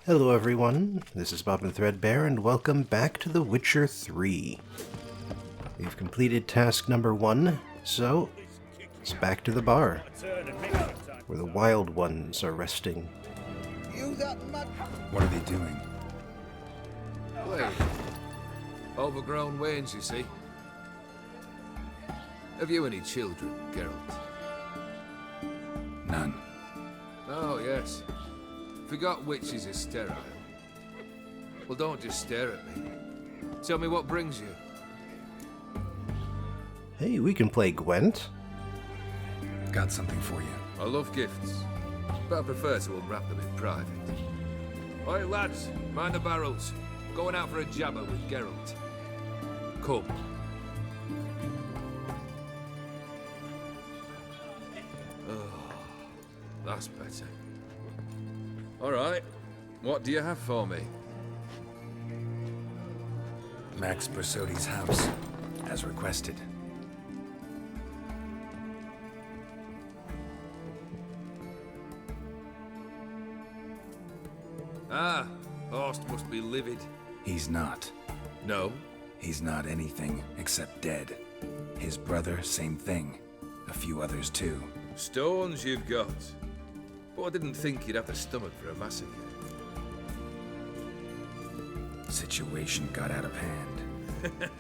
Hello everyone, this is Bob and Threadbare, and welcome back to The Witcher 3. We've completed task number 1, so it's back to the bar, where the wild ones are resting. What are they doing? Well, overgrown wains, you see. Have you any children, Geralt? None. Oh, yes. Forgot witches are sterile. Well, don't just stare at me. Tell me what brings you. Hey, we can play Gwent. Got something for you. I love gifts, but I prefer to unwrap them in private. Oi, lads, mind the barrels. Going out for a jabber with Geralt. Come. Oh, that's better. All right, what do you have for me? Max Bersodi's house, as requested. Ah, Horst must be livid. He's not. No? He's not anything except dead. His brother, same thing. A few others too. Stones you've got. But I didn't think you'd have the stomach for a massacre. Situation got out of hand.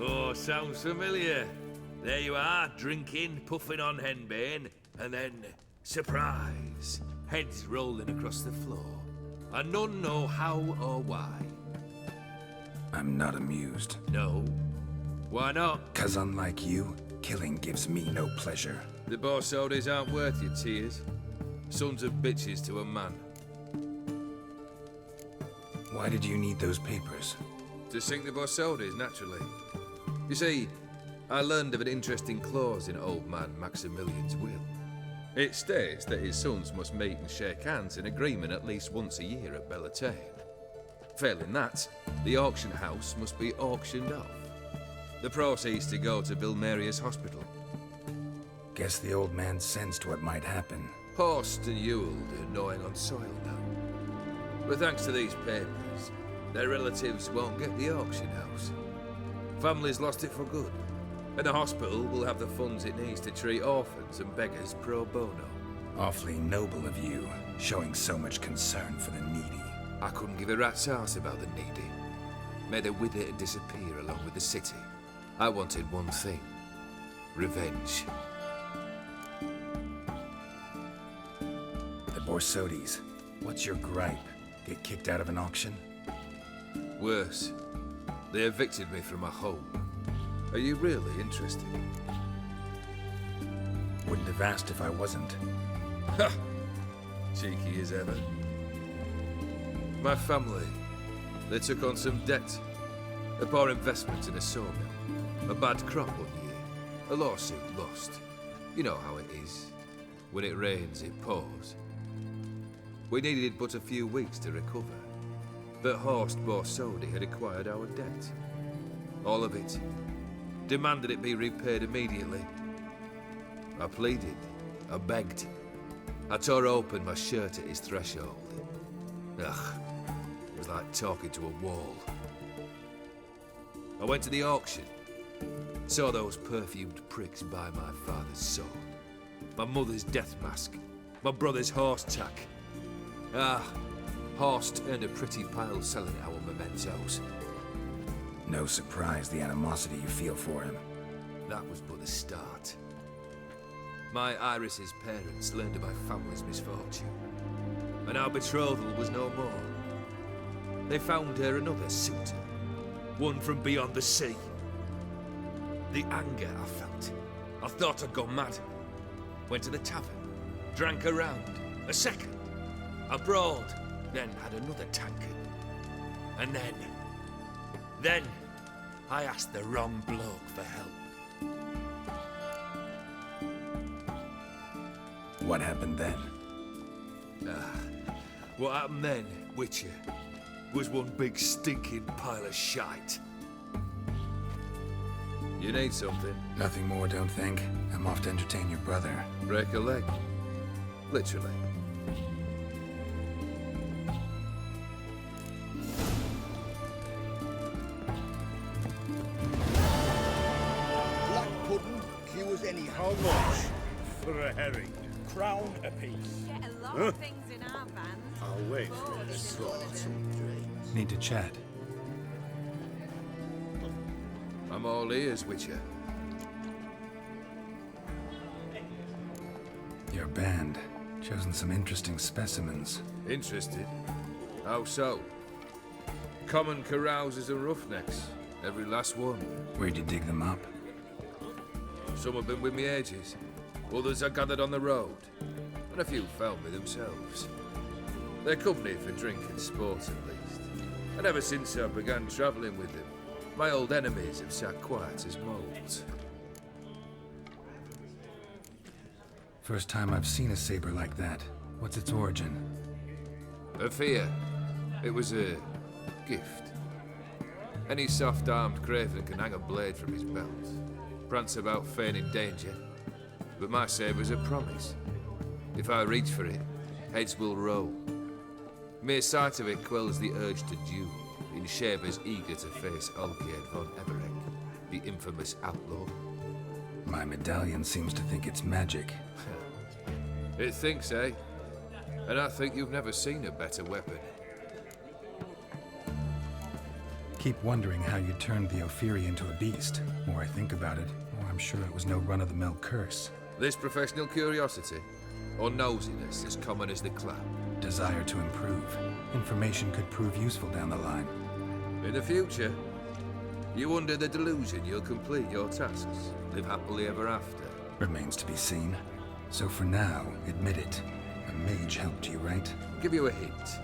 Oh, sounds familiar. There you are, drinking, puffing on henbane, and then, surprise, heads rolling across the floor. And none know how or why. I'm not amused. No. Why not? 'Cause unlike you, killing gives me no pleasure. The Borsodis aren't worth your tears. Sons of bitches to a man. Why did you need those papers? To sink the Borsodis, naturally. You see, I learned of an interesting clause in old man Maximilian's will. It states that his sons must meet and shake hands in agreement at least once a year at Bellatane. Failing that, the auction house must be auctioned off. The proceeds to go to Bilmeria's hospital. Guess the old man sensed what might happen. Horst and Ewald are gnawing on soil now. But thanks to these papers, their relatives won't get the auction house. Families lost it for good, and the hospital will have the funds it needs to treat orphans and beggars pro bono. Awfully noble of you, showing so much concern for the needy. I couldn't give a rat's ass about the needy. Made her wither and disappear along with the city. I wanted one thing. Revenge. The Borsodis. What's your gripe? Get kicked out of an auction? Worse. They evicted me from my home. Are you really interested? Wouldn't have asked if I wasn't. Ha! Cheeky as ever. My family, they took on some debt. A poor investment in a sawmill. A bad crop one year. A lawsuit lost. You know how it is. When it rains, it pours. We needed but a few weeks to recover. But Horst Borsodi had acquired our debt. All of it. Demanded it be repaid immediately. I pleaded. I begged. I tore open my shirt at his threshold. Ugh. It was like talking to a wall. I went to the auction. Saw those perfumed pricks buy my father's sword. My mother's death mask. My brother's horse tack. Ah, Horst earned a pretty pile selling our mementos. No surprise the animosity you feel for him. That was but the start. My Iris's parents learned of my family's misfortune, and our betrothal was no more. They found her another suitor, one from beyond the sea. The anger I felt, I thought I'd gone mad. Went to the tavern, drank a round, a second, abroad, then had another tankard. And then I asked the wrong bloke for help. What happened then? What happened then, Witcher, was one big stinking pile of shite. You need something? Nothing more, don't think. I'm off to entertain your brother. Break a leg? Literally. Jenny, how much for a herring? Crown apiece. Get a lot of things in our vans. I'll wait for Board it to isn't one sort of some them. drinks. Need to chat. I'm all ears, Witcher. Your band. Chosen some interesting specimens. Interested? How so? Common carousers and roughnecks. Every last one. Where'd you dig them up? Some have been with me ages. Others I gathered on the road. And a few found me themselves. They're company for drink and sport at least. And ever since I began travelling with them, my old enemies have sat quiet as moles. First time I've seen a saber like that. What's its origin? A fear. It was a gift. Any soft-armed craven can hang a blade from his belt, prance about feigning danger, but my saber's a promise. If I reach for it, heads will roll. Mere sight of it quells the urge to duel, in shavers eager to face Olgierd von Everec, the infamous outlaw. My medallion seems to think it's magic. It thinks, eh? And I think you've never seen a better weapon. Keep wondering how you turned the Ophiri into a beast. More I think about it, more I'm sure it was no run-of-the-mill curse. This professional curiosity, or nosiness as common as the clap. Desire to improve. Information could prove useful down the line. In the future, you under the delusion you'll complete your tasks, live happily ever after. Remains to be seen. So for now, admit it. A mage helped you, right? Give you a hint.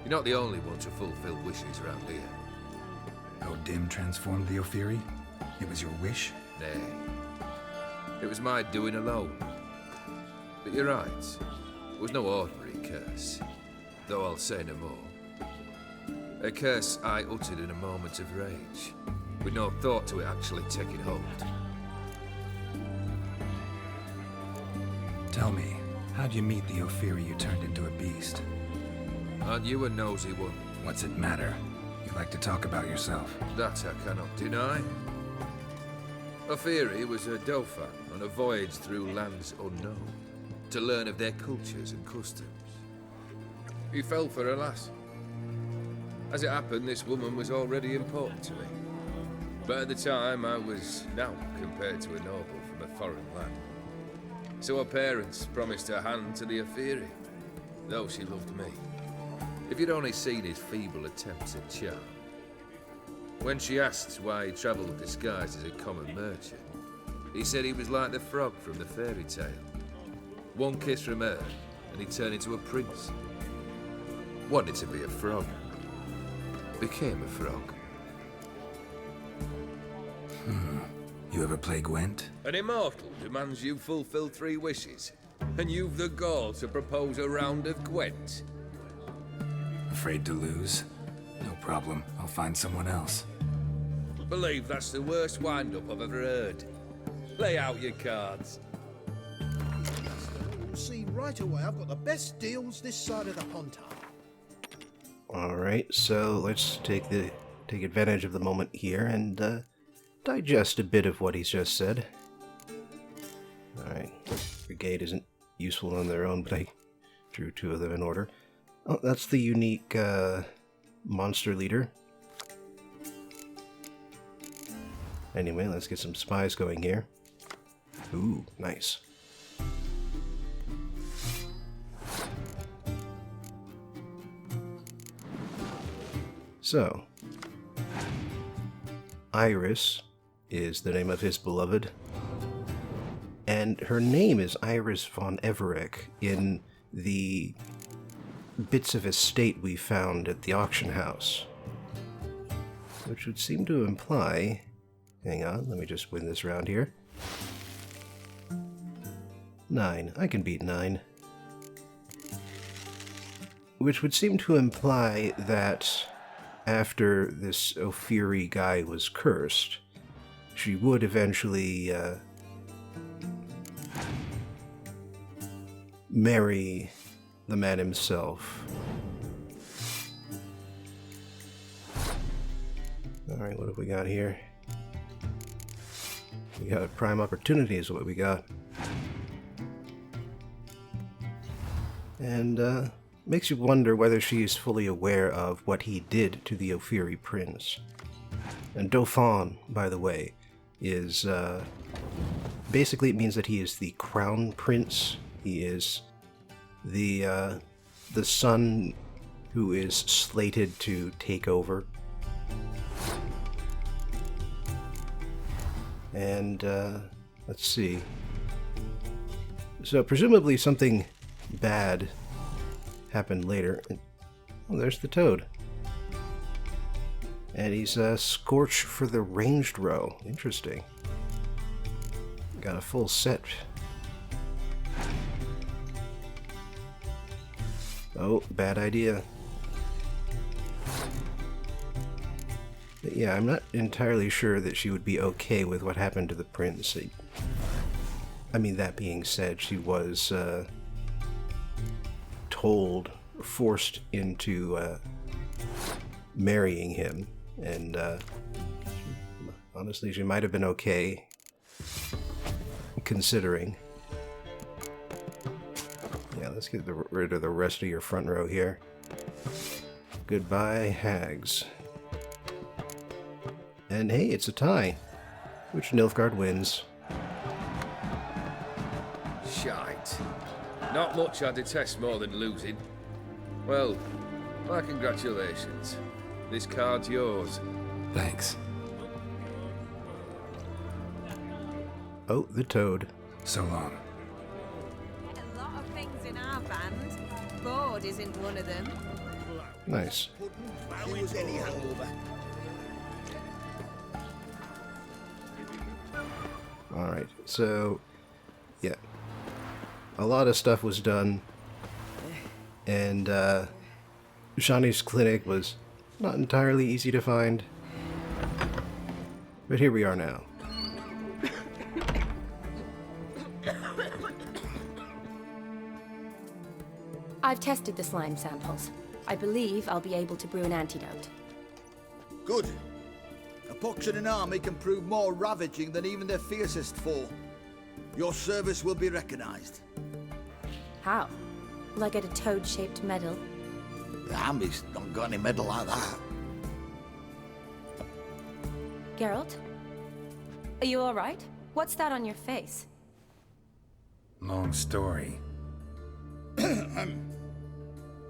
You're not the only one to fulfill wishes around here. Odim transformed the Ophiri? It was your wish? Nay. It was my doing alone. But you're right. It was no ordinary curse. Though I'll say no more. A curse I uttered in a moment of rage, with no thought to it actually taking hold. Tell me, how'd you meet the Ophiri you turned into a beast? Aren't you a nosy one? What's it matter? You like to talk about yourself. That I cannot deny. Ophiri was a Dauphin on a voyage through lands unknown, to learn of their cultures and customs. He fell for a lass. As it happened, this woman was already important to me. But at the time, I was now compared to a noble from a foreign land. So her parents promised her hand to the Ophiri, though she loved me. If you'd only seen his feeble attempts at charm. When she asked why he travelled disguised as a common merchant, he said he was like the frog from the fairy tale. One kiss from her, and he turned into a prince. Wanted to be a frog. Became a frog. You ever play Gwent? An immortal demands you fulfill 3 wishes, and you've the gall to propose a round of Gwent. Afraid to lose? No problem. I'll find someone else. Believe that's the worst wind-up I've ever heard. Lay out your cards. You'll see right away I've got the best deals this side of the pond. Alright, so let's take advantage of the moment here and digest a bit of what he's just said. Alright, Brigade isn't useful on their own, but I drew 2 of them in order. Oh, that's the unique monster leader. Anyway, let's get some spies going here. Ooh, nice. So, Iris is the name of his beloved, and her name is Iris von Everec in the bits of estate we found at the auction house, which would seem to imply... Hang on, let me just win this round here. 9. I can beat 9. Which would seem to imply that after this Ophiri guy was cursed, she would eventually marry the man himself. Alright, what have we got here? We got prime opportunity is what we got. And, makes you wonder whether she is fully aware of what he did to the Ophiri prince. And Dauphin, by the way, is, basically it means that he is the crown prince. He is the son who is slated to take over. And, let's see. So, presumably something bad happened later. Oh, there's the toad. And he's Scorch for the ranged row. Interesting. Got a full set. Oh, bad idea. But yeah, I'm not entirely sure that she would be okay with what happened to the prince. I mean, that being said, she was forced into marrying him, and honestly, she might have been okay, considering. Yeah, let's get rid of the rest of your front row here. Goodbye, hags. And hey, it's a tie, which Nilfgaard wins. Shite. Not much I detest more than losing. Well, my congratulations. This card's yours. Thanks. Oh, the toad. So long. A lot of things in our band. Board isn't one of them. Nice. She was any hangover. Alright, so, yeah. A lot of stuff was done, and Shani's clinic was not entirely easy to find, but here we are now. I've tested the slime samples. I believe I'll be able to brew an antidote. Good. A pox in an army can prove more ravaging than even their fiercest foe. Your service will be recognized. How? Will I get a toad-shaped medal? The army's not got any medal like that. Geralt? Are you alright? What's that on your face? Long story.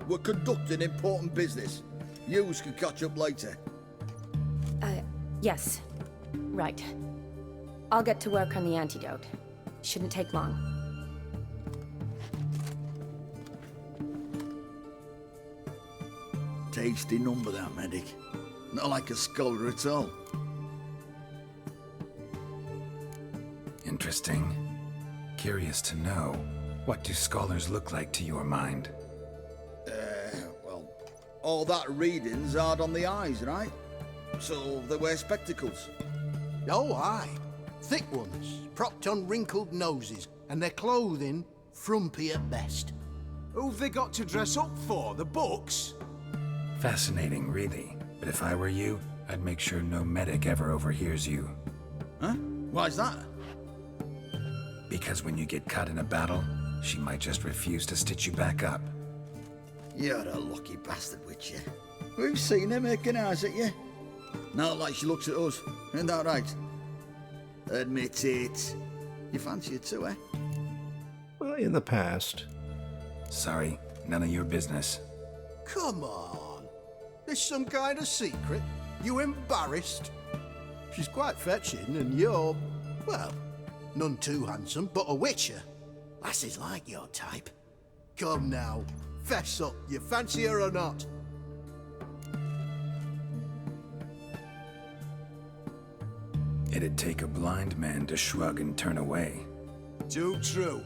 We're conducting important business. Yous can catch up later. Yes. Right. I'll get to work on the antidote. Shouldn't take long. Tasty number, that medic. Not like a scholar at all. Interesting. Curious to know, what do scholars look like to your mind? Well, all that reading's hard on the eyes, right? So they wear spectacles. Oh, aye. Thick ones, propped on wrinkled noses, and their clothing frumpy at best. Who've they got to dress up for? The books? Fascinating, really. But if I were you, I'd make sure no medic ever overhears you. Huh? Why's that? Because when you get caught in a battle, she might just refuse to stitch you back up. You're a lucky bastard, Witcher. We've seen her making eyes at you. Not like she looks at us. Ain't that right? Admit it. You fancy her too, eh? Well, in the past. Sorry, none of your business. Come on. There's some kind of secret? You embarrassed? She's quite fetching, and you're, well, none too handsome, but a witcher. Lasses like your type. Come now, fess up, you fancy her or not? It'd take a blind man to shrug and turn away. Too true.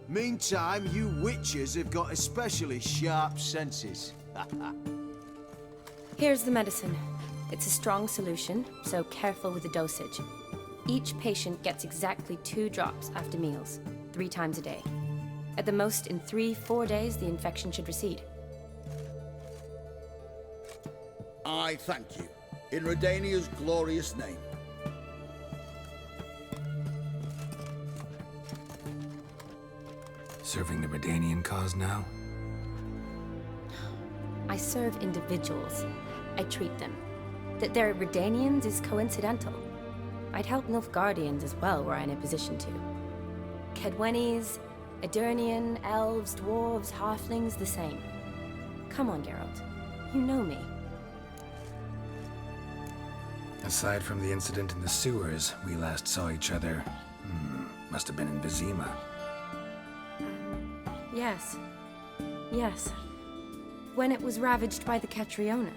Meantime, you witches have got especially sharp senses. Here's the medicine. It's a strong solution, so careful with the dosage. Each patient gets exactly 2 drops after meals, 3 times a day. At the most, in 3-4 days, the infection should recede. I thank you. In Redania's glorious name. Serving the Redanian cause now? I serve individuals. I treat them. That they're Redanians is coincidental. I'd help Nilfgaardians as well were I in a position to. Kedwenis, Edirnian, elves, dwarves, halflings, the same. Come on, Geralt. You know me. Aside from the incident in the sewers, we last saw each other. Must have been in Vizima. Yes. Yes. When it was ravaged by the Catriona.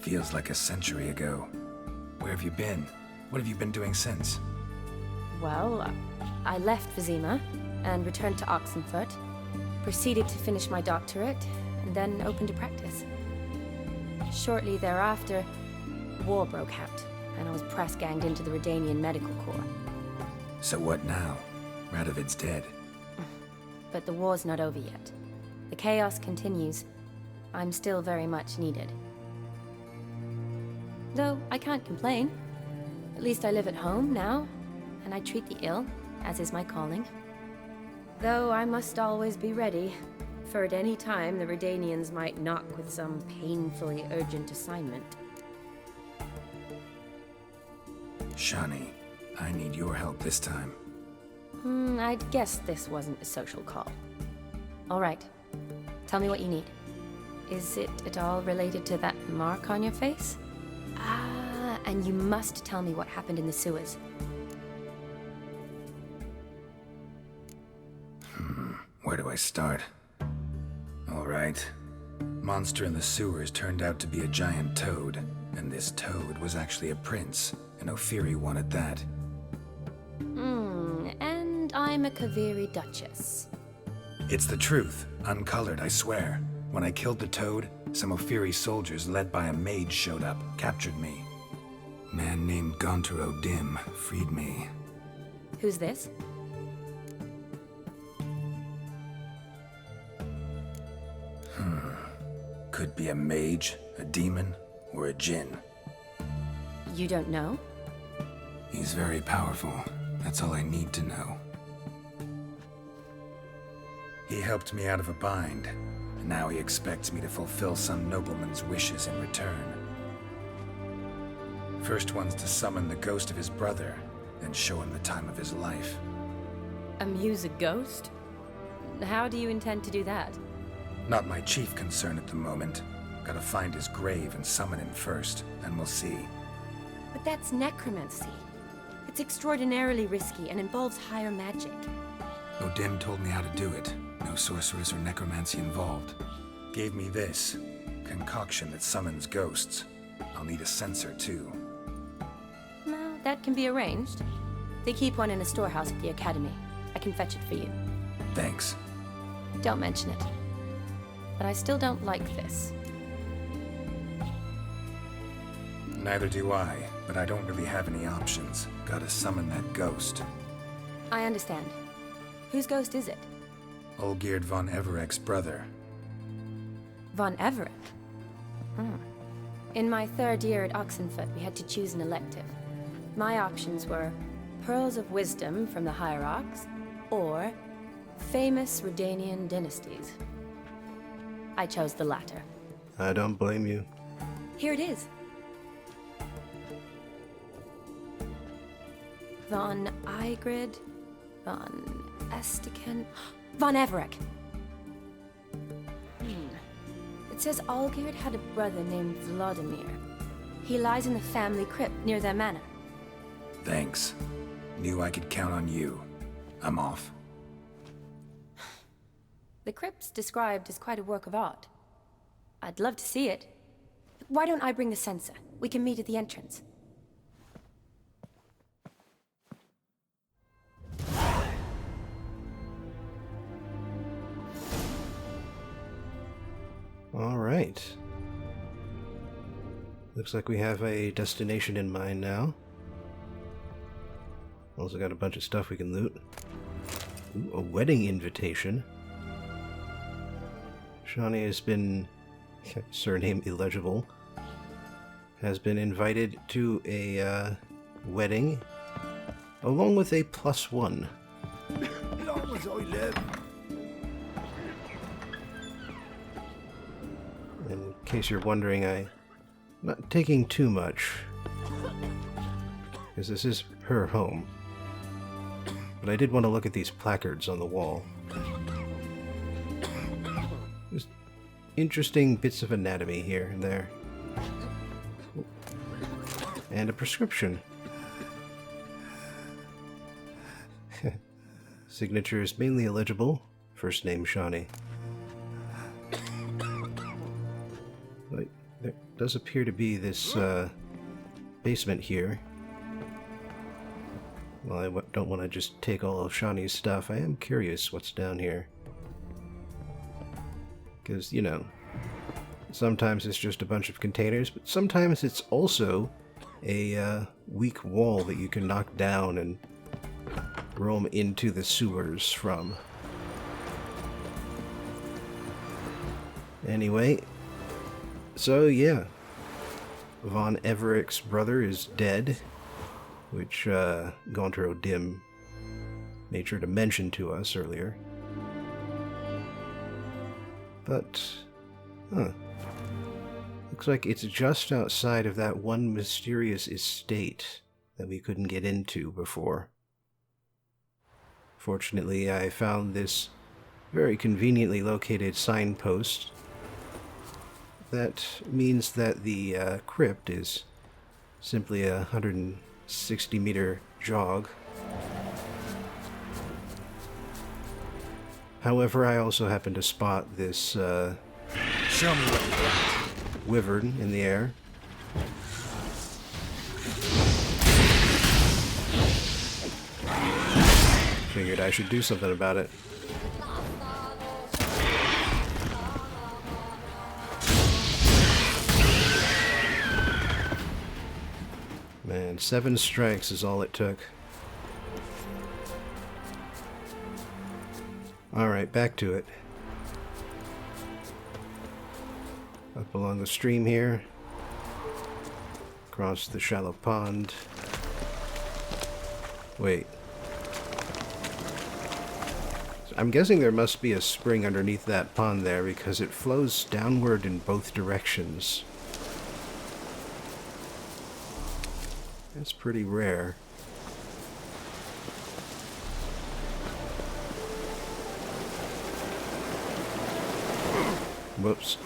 Feels like a century ago. Where have you been? What have you been doing since? Well, I left Vizima and returned to Oxenfurt, proceeded to finish my doctorate, and then opened a practice. Shortly thereafter, war broke out, and I was press-ganged into the Redanian Medical Corps. So what now? Radovid's dead. But the war's not over yet. The chaos continues. I'm still very much needed. Though I can't complain. At least I live at home now, and I treat the ill, as is my calling. Though I must always be ready, for at any time the Redanians might knock with some painfully urgent assignment. Shani, I need your help this time. I'd guess this wasn't a social call. All right. Tell me what you need. Is it at all related to that mark on your face? Ah, and you must tell me what happened in the sewers. Where do I start? All right. Monster in the sewers turned out to be a giant toad, and this toad was actually a prince, and Ophiri wanted that. And I'm a Kaviri Duchess. It's the truth, uncolored, I swear. When I killed the toad, some Ophiri soldiers led by a mage showed up, captured me. Man named Gontaro Dim freed me. Who's this? Could be a mage, a demon, or a djinn. You don't know? He's very powerful. That's all I need to know. He helped me out of a bind, and now he expects me to fulfill some nobleman's wishes in return. First one's to summon the ghost of his brother, then show him the time of his life. Amuse a ghost? How do you intend to do that? Not my chief concern at the moment. Gotta find his grave and summon him first, and we'll see. But that's necromancy. It's extraordinarily risky and involves higher magic. Odin told me how to do it. No sorceress or necromancy involved. Gave me this concoction that summons ghosts. I'll need a censer too. Well, that can be arranged. They keep one in a storehouse at the academy. I can fetch it for you. Thanks. Don't mention it. But I still don't like this. Neither do I, but I don't really have any options. Gotta summon that ghost. I understand. Whose ghost is it? Olgierd von Everek's brother. Von Everett? In my third year at Oxenfurt, we had to choose an elective. My options were Pearls of Wisdom from the Hierarchs, or Famous Redanian Dynasties. I chose the latter. I don't blame you. Here it is. Von Igrid, Von Estiken, Von Everek. It says Olgierd had a brother named Vladimir. He lies in the family crypt near their manor. Thanks. Knew I could count on you. I'm off. The crypt's described as quite a work of art. I'd love to see it. Why don't I bring the censer? We can meet at the entrance. All right. Looks like we have a destination in mind now. Also got a bunch of stuff we can loot. Ooh, a wedding invitation. Shani has been, surname illegible, has been invited to a wedding, along with a +1. Long as I live, case you're wondering, I'm not taking too much, because this is her home. But I did want to look at these placards on the wall. Just interesting bits of anatomy here and there. And a prescription. Signature is mainly illegible. First name Shawnee. But there does appear to be this basement here. Well, I don't want to just take all of Shawnee's stuff. I am curious what's down here. Because, you know, sometimes it's just a bunch of containers, but sometimes it's also a weak wall that you can knock down and roam into the sewers from. Anyway, so yeah, Von Everett's brother is dead, which Gaunter O'Dim made sure to mention to us earlier. But, looks like it's just outside of that one mysterious estate that we couldn't get into before. Fortunately, I found this very conveniently located signpost. That means that the crypt is simply a 160-meter jog. However, I also happen to spot this Show me what you got. wyvern in the air. Figured I should do something about it. Man, 7 strikes is all it took. Alright, back to it. Up along the stream here. Across the shallow pond. Wait. I'm guessing there must be a spring underneath that pond there because it flows downward in both directions. That's pretty rare. Whoops.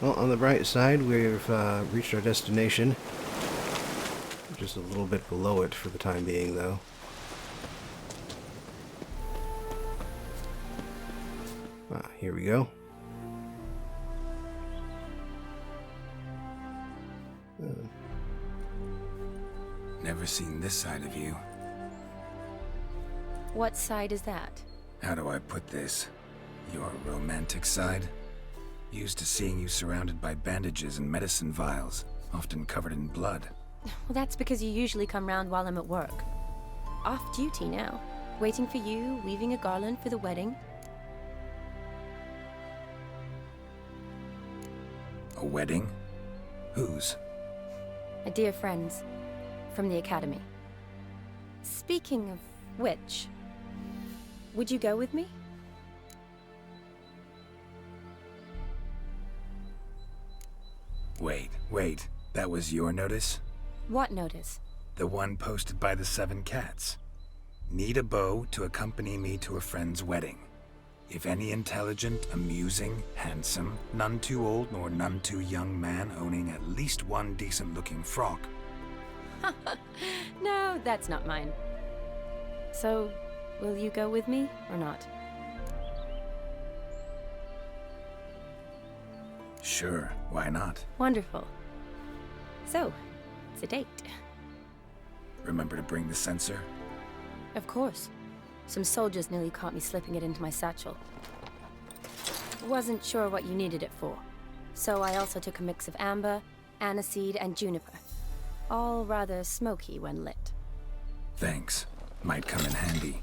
Well, on the bright side, we've reached our destination. Just a little bit below it for the time being, though. Ah, here we go. Never seen this side of you. What side is that? How do I put this? Your romantic side? Used to seeing you surrounded by bandages and medicine vials, often covered in blood. Well, that's because you usually come round while I'm at work. Off duty now. Waiting for you, weaving a garland for the wedding. A wedding? Whose? A dear friend's. From the academy. Speaking of which, would you go with me? Wait. That was your notice? What notice? The one posted by the 7 cats. Need a beau to accompany me to a friend's wedding. If any intelligent, amusing, handsome, none too old nor none too young man owning at least one decent-looking frock. No, that's not mine. So, will you go with me or not? Sure, why not? Wonderful. So, it's a date. Remember to bring the censer? Of course. Some soldiers nearly caught me slipping it into my satchel. Wasn't sure what you needed it for. So I also took a mix of amber, aniseed, and juniper. All rather smoky when lit. Thanks. Might come in handy.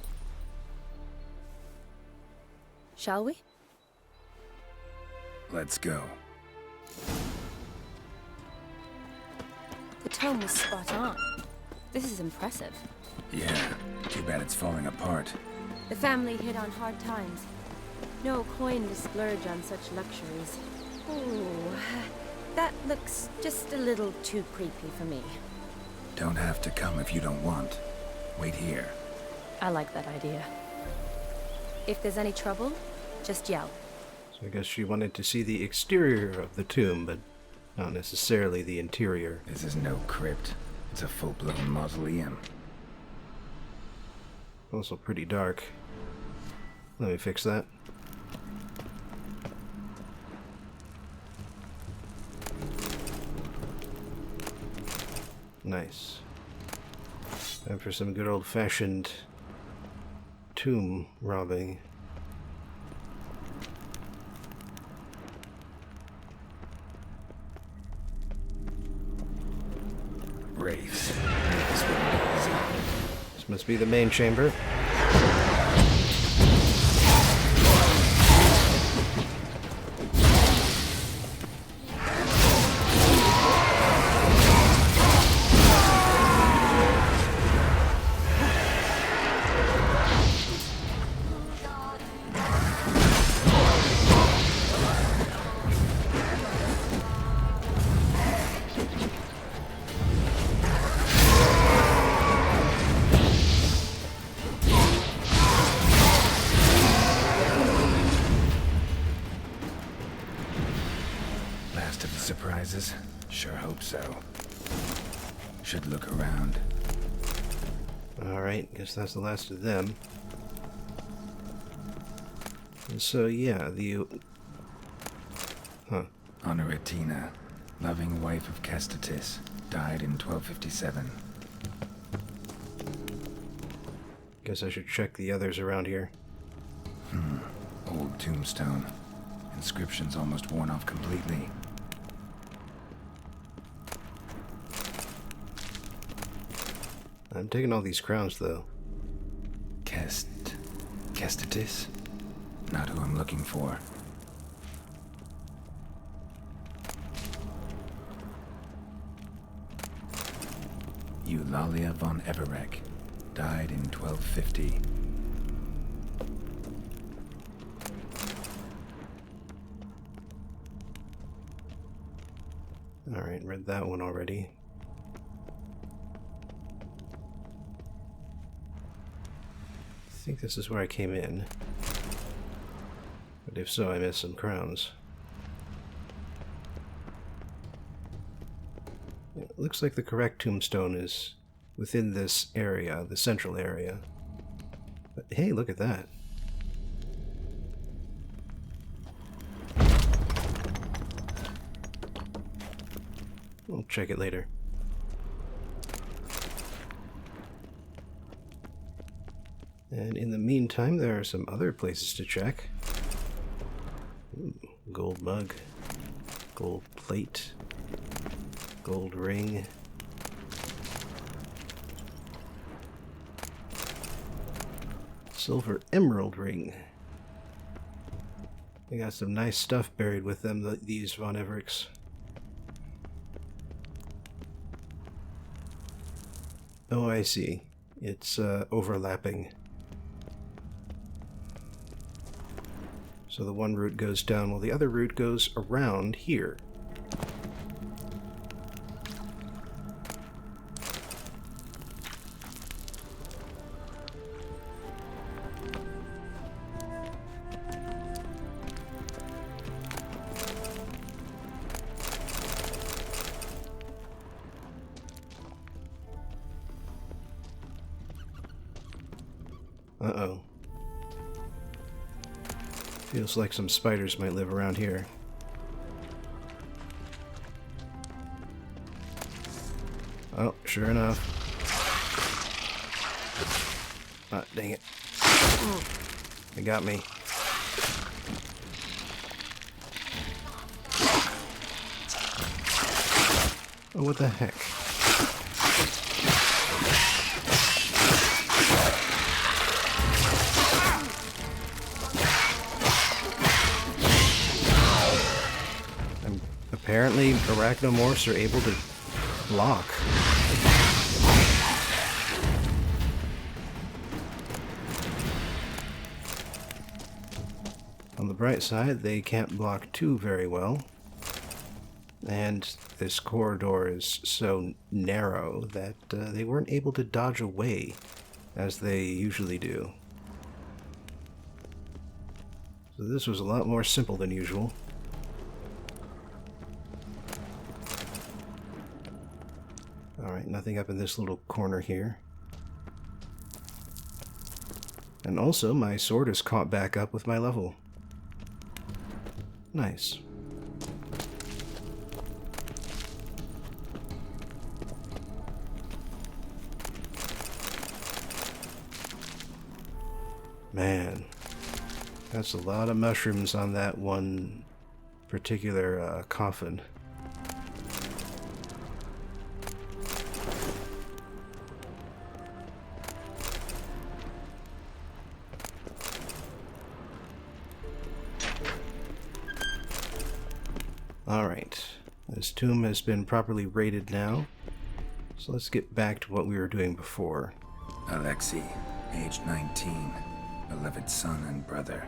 Shall we? Let's go. The tome was spot on. This is impressive. Yeah, too bad it's falling apart. The family hit on hard times. No coin to splurge on such luxuries. Ooh, that looks just a little too creepy for me. Don't have to come if you don't want. Wait here. I like that idea. If there's any trouble, just yell. So I guess she wanted to see the exterior of the tomb, but not necessarily the interior. This is no crypt. It's a full-blown mausoleum. Also pretty dark. Let me fix that. Nice. Time for some good old-fashioned tomb robbing. Wraiths. This wouldn't be easy. This must be the main chamber. Last of the surprises? Sure hope so. Should look around. Alright, guess that's the last of them. And so, yeah, Honoratina, loving wife of Kestatis, died in 1257. Guess I should check the others around here. Old tombstone. Inscription's almost worn off completely. I'm taking all these crowns, though. Kestatis? Not who I'm looking for. Eulalia von Everek, died in 1250. Alright, read that one already. I think this is where I came in. But if so, I missed some crowns. It looks like the correct tombstone is within this area, the central area. But hey, look at that. We'll check it later. And in the meantime, there are some other places to check. Ooh, gold mug, gold plate, gold ring. Silver emerald ring. They got some nice stuff buried with them, these Von Evericks. Oh, I see. It's overlapping. So the one route goes down while the other route goes around here. Uh-oh. Feels like some spiders might live around here. Oh, sure enough. Ah, dang it. They got me. Oh, what the heck? Apparently, arachnomorphs are able to block. On the bright side, they can't block 2 very well. And this corridor is so narrow that they weren't able to dodge away as they usually do. So this was a lot more simple than usual. Alright, nothing up in this little corner here. And also, my sword is caught back up with my level. Nice. Man, that's a lot of mushrooms on that one particular coffin. Alright, this tomb has been properly raided now, so let's get back to what we were doing before. Alexei, age 19, beloved son and brother.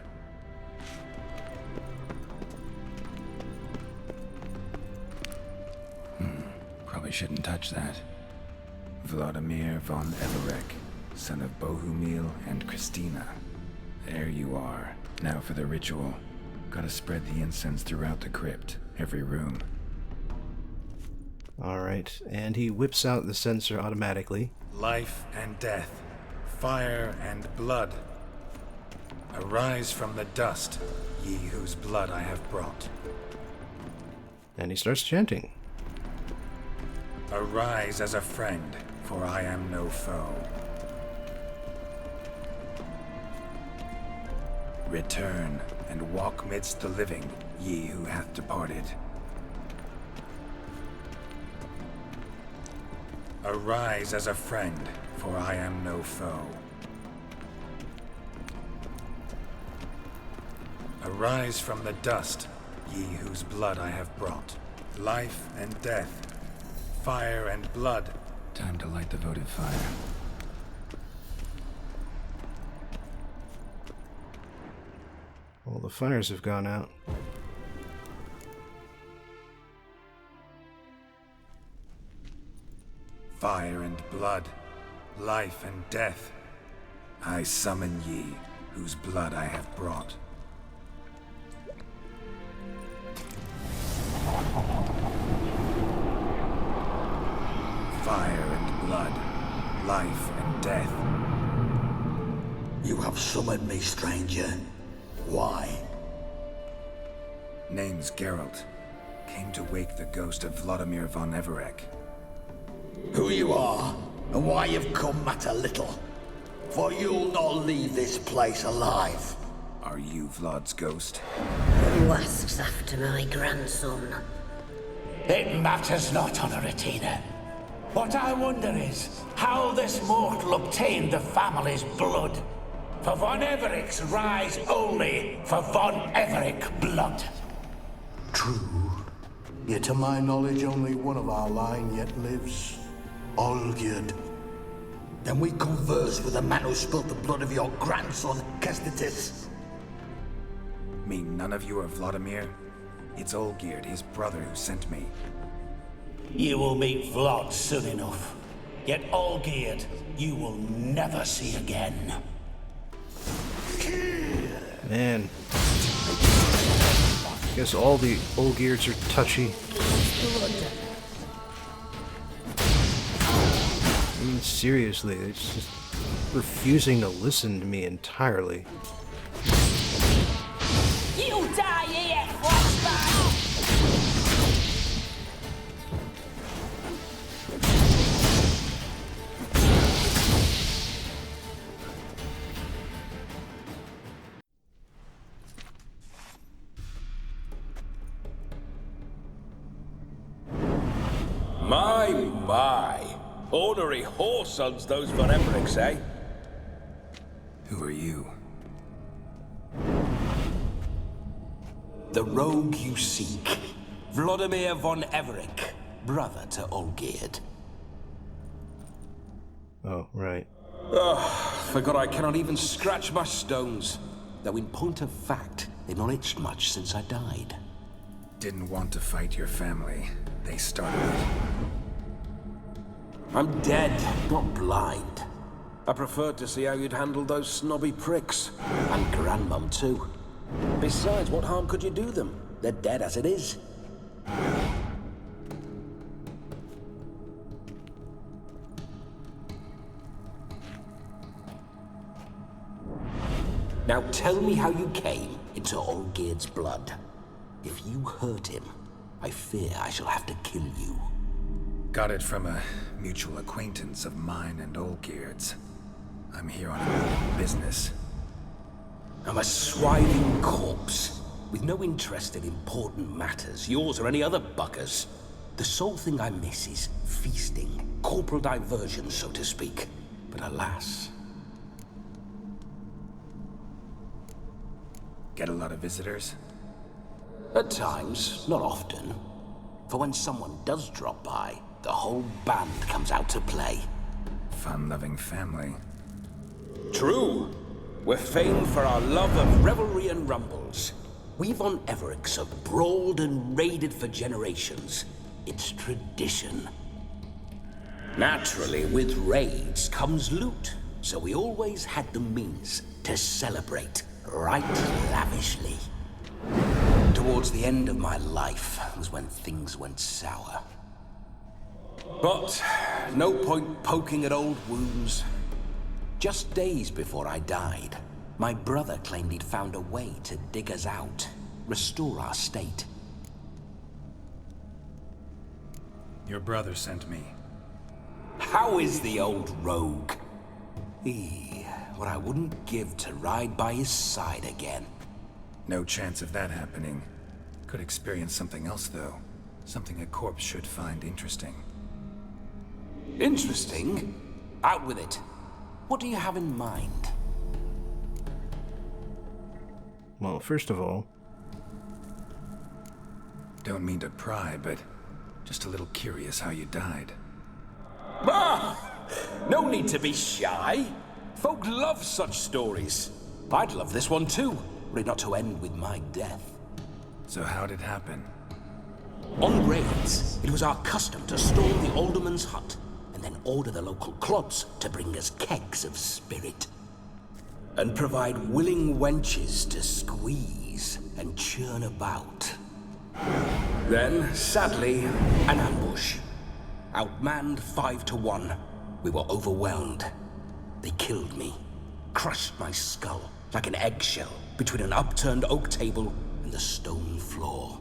Probably shouldn't touch that. Vladimir von Everek, son of Bohumil and Christina. There you are. Now for the ritual. Gotta spread the incense throughout the crypt, every room. Alright, and he whips out the censer automatically. Life and death, fire and blood. Arise from the dust, ye whose blood I have brought. And he starts chanting. Arise as a friend, for I am no foe. Return and walk midst the living, ye who hath departed. Arise as a friend, for I am no foe. Arise from the dust, ye whose blood I have brought. Life and death, fire and blood. Time to light the votive fire. All the fires have gone out. Fire and blood, life and death. I summon ye, whose blood I have brought. Fire and blood, life and death. You have summoned me, stranger. Why? Name's Geralt. Came to wake the ghost of Vladimir von Everek. Who you are, and why you've come matter little. For you'll not leave this place alive. Are you Vlad's ghost? Who asks after my grandson? It matters not, Honoratina. What I wonder is how this mortal obtained the family's blood. For von Everek's rise only for von Everek blood. True. Yet to my knowledge, only one of our line yet lives. Olgierd. Then we converse with the man who spilt the blood of your grandson, Kestitis. Mean none of you are Vladimir? It's Olgierd, his brother, who sent me. You will meet Vlad soon enough. Yet Olgierd, you will never see again. Man. Guess all the Olgierds are touchy. I mean, seriously, it's just refusing to listen to me entirely. You die here, flashback! My. Ornery whoresons those von Evereks, eh? Who are you? The rogue you seek. Vladimir von Everek, brother to Olgierd. Oh, right. Forgot I cannot even scratch my stones. Though in point of fact, They've not itched much since I died. Didn't want to fight your family. They started it. I'm dead, not blind. I preferred to see how you'd handle those snobby pricks. And Grandmum, too. Besides, what harm could you do them? They're dead as it is. Now tell me how you came into Olgierd's blood. If you hurt him, I fear I shall have to kill you. Got it from a mutual acquaintance of mine and Olgierd's. I'm here on a business. I'm a swiving corpse, with no interest in important matters, yours or any other buggers. The sole thing I miss is feasting, corporal diversion, so to speak. But alas... Get a lot of visitors? At times, not often. For when someone does drop by, the whole band comes out to play. Fun-loving family. True. We're famed for our love of revelry and rumbles. We've on Everix have brawled and raided for generations. It's tradition. Naturally, with raids comes loot, so we always had the means to celebrate right lavishly. Towards the end of my life was when things went sour. But no point poking at old wounds. Just days before I died, my brother claimed he'd found a way to dig us out, restore our state. Your brother sent me. How is the old rogue? What I wouldn't give to ride by his side again. No chance of that happening. Could experience something else, though. Something a corpse should find interesting. Interesting? Out with it. What do you have in mind? Well, first of all... Don't mean to pry, but just a little curious how you died. No need to be shy. Folk love such stories. I'd love this one too, were it not to end with my death. So how'd it happen? On raids, it was our custom to storm the alderman's hut, and then order the local clods to bring us kegs of spirit. And provide willing wenches to squeeze and churn about. Then, sadly, an ambush. Outmanned 5 to 1, we were overwhelmed. They killed me, crushed my skull like an eggshell between an upturned oak table and the stone floor.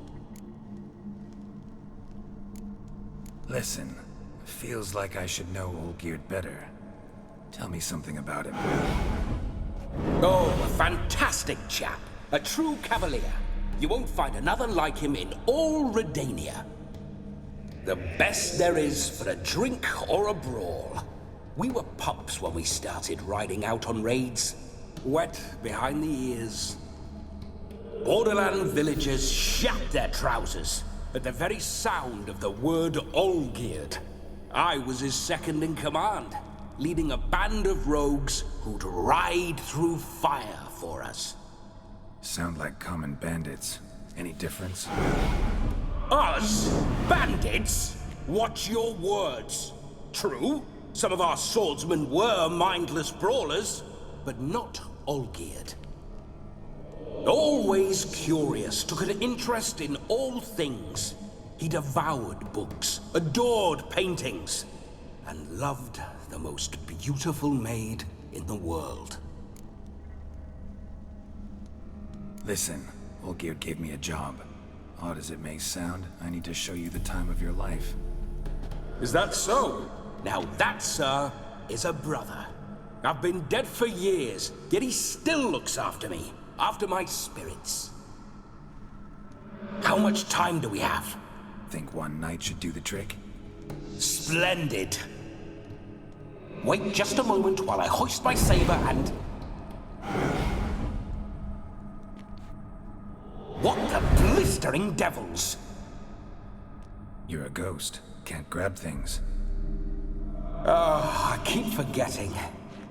Listen, feels like I should know Olgierd better. Tell me something about him. Oh, a fantastic chap. A true cavalier. You won't find another like him in all Redania. The best there is for a drink or a brawl. We were pups when we started riding out on raids. Wet behind the ears. Borderland villagers shat their trousers at the very sound of the word Olgierd. I was his second in command, leading a band of rogues who'd ride through fire for us. Sound like common bandits. Any difference? Us? Bandits? Watch your words. True, some of our swordsmen were mindless brawlers, but not Olgierd. Always curious, took an interest in all things. He devoured books, adored paintings, and loved the most beautiful maid in the world. Listen, Olgierd gave me a job. Odd as it may sound, I need to show you the time of your life. Is that so? Now that, sir, is a brother. I've been dead for years, yet he still looks after me, after my spirits. How much time do we have? Think one night should do the trick? Splendid. Wait just a moment while I hoist my saber and... What the blistering devils? You're a ghost. Can't grab things. I keep forgetting.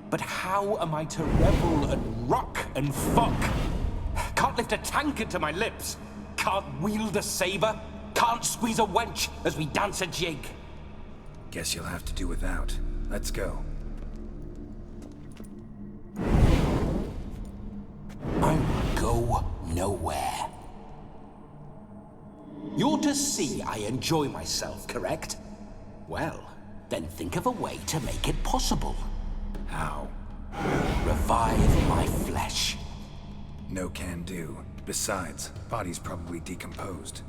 But how am I to revel and rock and fuck Can't lift a tankard to my lips. Can't wield a saber. Can't squeeze a wench as we dance a jig. Guess you'll have to do without. Let's go. I will go nowhere. You're to see I enjoy myself, correct? Well, then think of a way to make it possible. How? Revive my flesh. No can do. Besides, body's probably decomposed.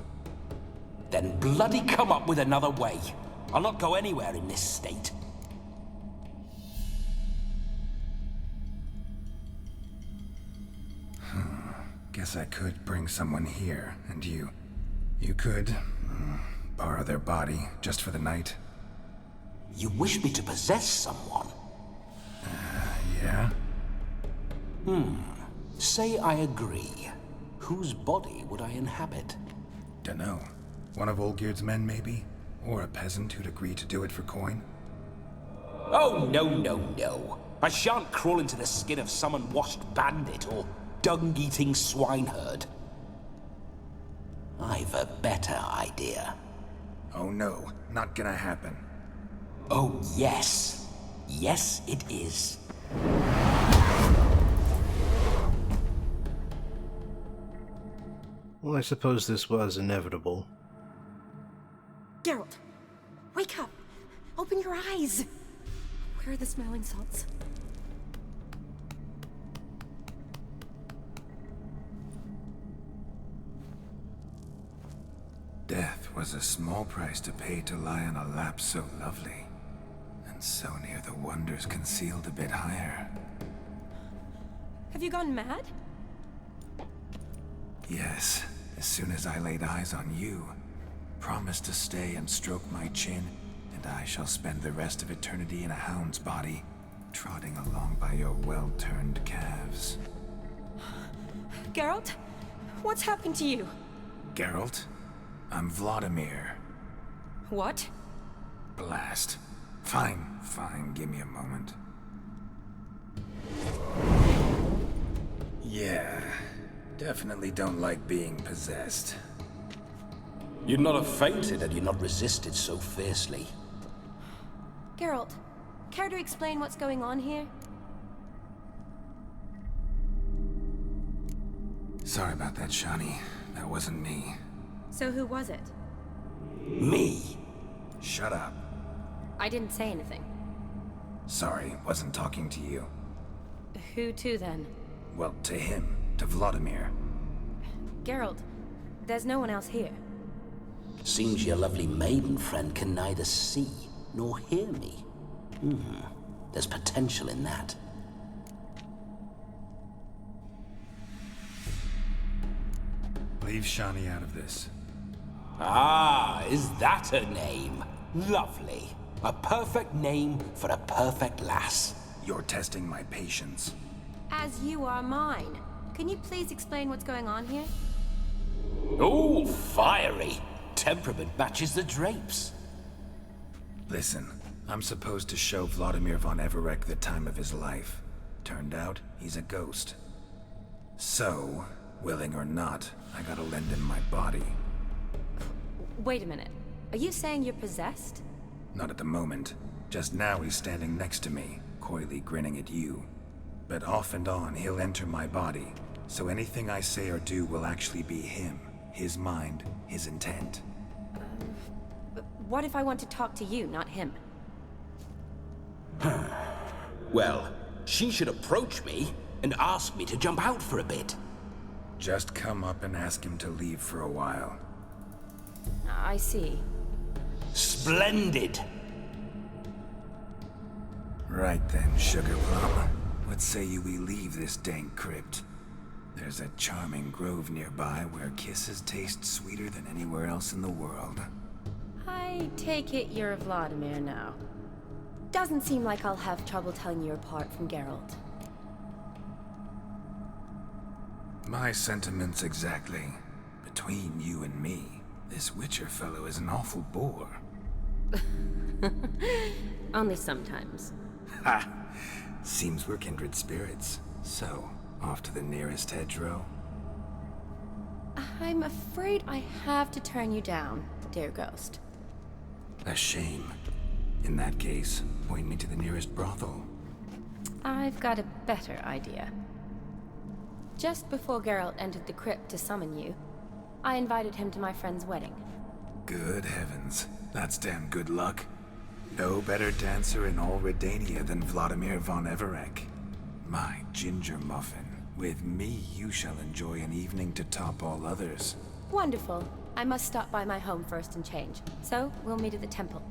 Then bloody come up with another way. I'll not go anywhere in this state. Guess I could bring someone here, and you could borrow their body just for the night. You wish me to possess someone? Yeah? Say I agree. Whose body would I inhabit? Dunno. One of Olgierd's men, maybe? Or a peasant who'd agree to do it for coin? Oh, no, no, no. I shan't crawl into the skin of some unwashed bandit or dung-eating swineherd. I've a better idea. Oh no, not gonna happen. Oh, yes. Yes, it is. Well, I suppose this was inevitable. Geralt, wake up! Open your eyes! Where are the smelling salts? Death was a small price to pay to lie on a lap so lovely, and so near the wonders concealed a bit higher. Have you gone mad? Yes, as soon as I laid eyes on you, promise to stay and stroke my chin, and I shall spend the rest of eternity in a hound's body, trotting along by your well-turned calves. Geralt? What's happened to you? Geralt? I'm Vladimir. What? Blast. Fine, give me a moment. Yeah, definitely don't like being possessed. You'd not have fainted had you not resisted so fiercely. Geralt, care to explain what's going on here? Sorry about that, Shani. That wasn't me. So who was it? Me? Shut up. I didn't say anything. Sorry, wasn't talking to you. Who to then? Well, to him. To Vladimir. Geralt, there's no one else here. Seems your lovely maiden friend can neither see nor hear me. There's potential in that. Leave Shani out of this. Ah, is that her name? Lovely. A perfect name for a perfect lass. You're testing my patience. As you are mine. Can you please explain what's going on here? Oh, fiery. Temperament matches the drapes. Listen, I'm supposed to show Vladimir von Everec the time of his life. Turned out, he's a ghost. So, willing or not, I gotta lend him my body. Wait a minute. Are you saying you're possessed? Not at the moment. Just now he's standing next to me, coyly grinning at you. But off and on, he'll enter my body. So anything I say or do will actually be him. His mind, his intent. But what if I want to talk to you, not him? Well, she should approach me and ask me to jump out for a bit. Just come up and ask him to leave for a while. I see. Splendid! Right then, Sugar Plum. What say you we leave this dank crypt? There's a charming grove nearby where kisses taste sweeter than anywhere else in the world. I take it you're Vladimir now. Doesn't seem like I'll have trouble telling you apart from Geralt. My sentiments exactly. Between you and me, this Witcher fellow is an awful bore. Only sometimes. Ha! Seems we're kindred spirits. So, off to the nearest hedgerow? I'm afraid I have to turn you down, dear ghost. A shame. In that case, point me to the nearest brothel. I've got a better idea. Just before Geralt entered the crypt to summon you, I invited him to my friend's wedding. Good heavens. That's damn good luck. No better dancer in all Redania than Vladimir von Everec. My ginger muffin. With me, you shall enjoy an evening to top all others. Wonderful. I must stop by my home first and change. So, we'll meet at the temple.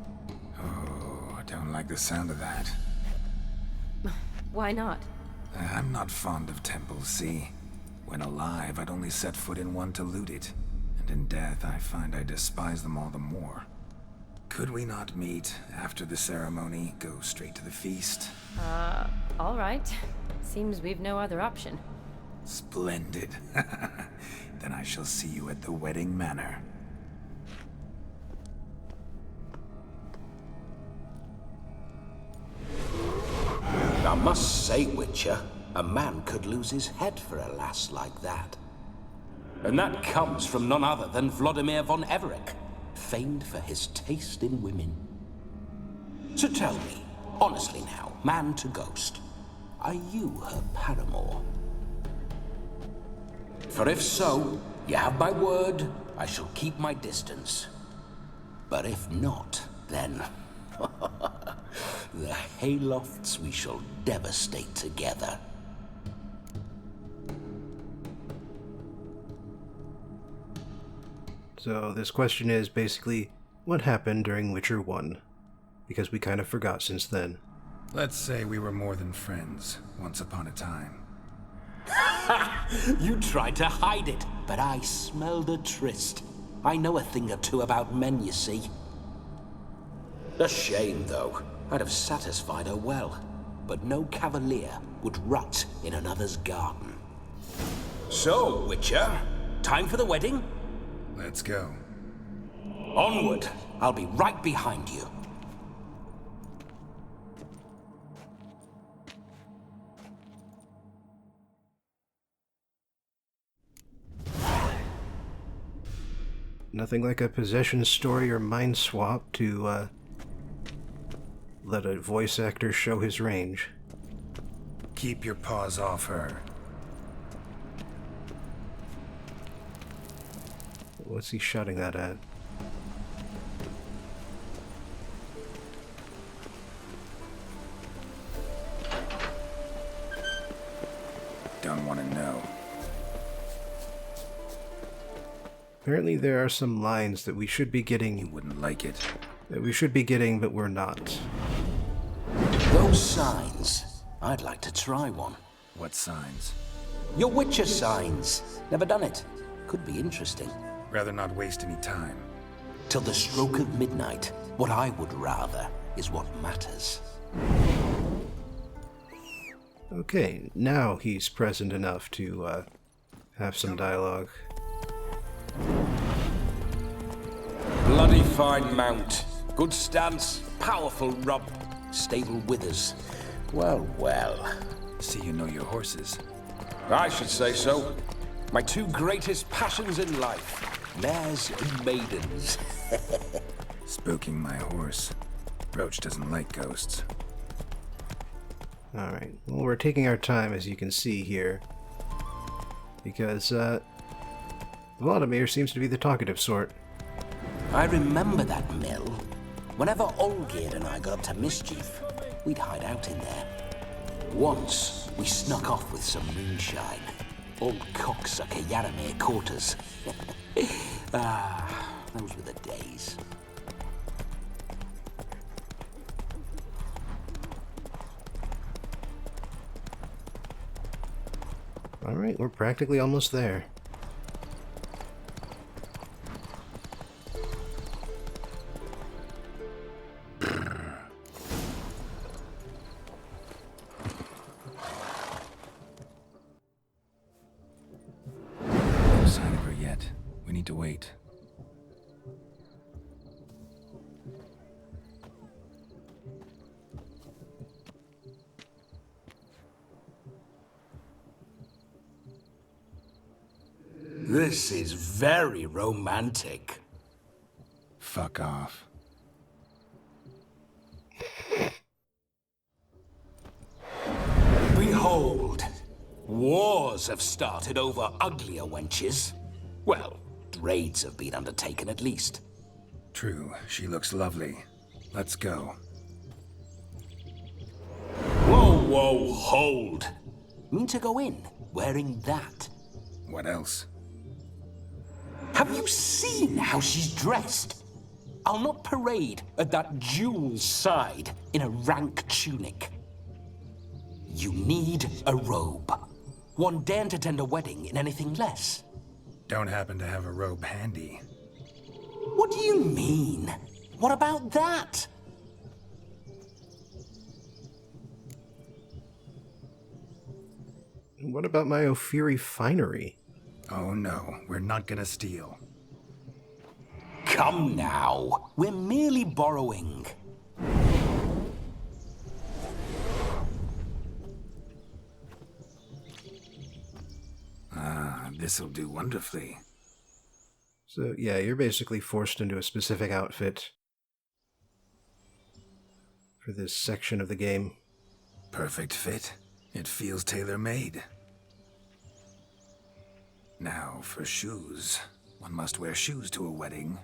Oh, I don't like the sound of that. Why not? I'm not fond of temples, see? When alive, I'd only set foot in one to loot it. And in death, I find I despise them all the more. Could we not meet after the ceremony, go straight to the feast? All right. Seems we've no other option. Splendid. Then I shall see you at the wedding manor. I must say, Witcher, a man could lose his head for a lass like that. And that comes from none other than Vladimir von Everec, famed for his taste in women. So tell me, honestly now, man to ghost, are you her paramour? For if so, you have my word, I shall keep my distance. But if not, then... the haylofts we shall devastate together. So this question is basically, what happened during Witcher 1? Because we kind of forgot since then. Let's say we were more than friends, once upon a time. You tried to hide it, but I smelled a tryst. I know a thing or two about men, you see. A shame, though. I'd have satisfied her well, but no cavalier would rot in another's garden. So, Witcher, time for the wedding? Let's go. Onward! I'll be right behind you. Nothing like a possession story or mind swap to let a voice actor show his range. Keep your paws off her. What's he shouting that at? Don't want to know. Apparently there are some lines that we should be getting. You wouldn't like it. That we should be getting, but we're not. Those signs. I'd like to try one. What signs? Your Witcher signs. Never done it. Could be interesting. Rather not waste any time. Till the stroke of midnight. What I would rather is what matters. Okay, now he's present enough to have some dialogue. Bloody fine mount. Good stance, powerful rump, stable withers. Well, well. See you know your horses. I should say so. My two greatest passions in life. Mares and maidens. Spooking my horse. Roach doesn't like ghosts. Alright, well, we're taking our time, as you can see here. Because, Vladimir seems to be the talkative sort. I remember that mill. Whenever Olgerd and I got up to mischief, we'd hide out in there. Once, we snuck off with some moonshine. Old cocksucker Yaramir caught us. Those were the days. Alright, we're practically almost there. No sign of her yet. We need to wait. This is very romantic. Fuck off. Behold, wars have started over uglier wenches. Well, raids have been undertaken at least. True, she looks lovely. Let's go. Whoa, whoa, hold. Mean to go in, wearing that? What else? Have you seen how she's dressed? I'll not parade at that jewel's side in a rank tunic. You need a robe. One daren't attend a wedding in anything less. Don't happen to have a robe handy. What do you mean? What about that? What about my Ophiri finery? Oh no, we're not gonna steal. Come now, we're merely borrowing. Ah, this'll do wonderfully. So yeah, you're basically forced into a specific outfit for this section of the game. Perfect fit. It feels tailor-made. Now, for shoes. One must wear shoes to a wedding.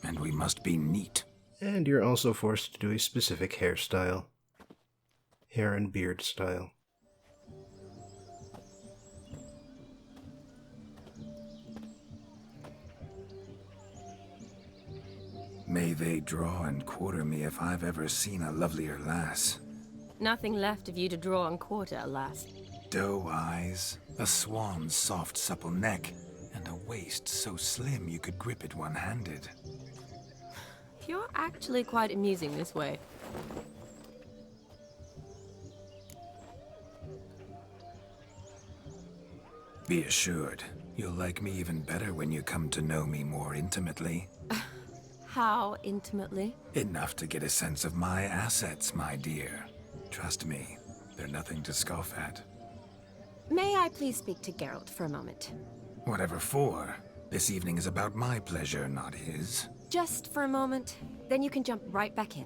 And we must be neat. And you're also forced to do a specific hairstyle. Hair and beard style. May they draw and quarter me if I've ever seen a lovelier lass. Nothing left of you to draw and quarter, alas. Doe eyes, a swan's soft supple neck, and a waist so slim you could grip it one-handed. You're actually quite amusing this way. Be assured, you'll like me even better when you come to know me more intimately. How intimately? Enough to get a sense of my assets, my dear. Trust me, they're nothing to scoff at. May I please speak to Geralt for a moment? Whatever for. This evening is about my pleasure, not his. Just for a moment, then you can jump right back in.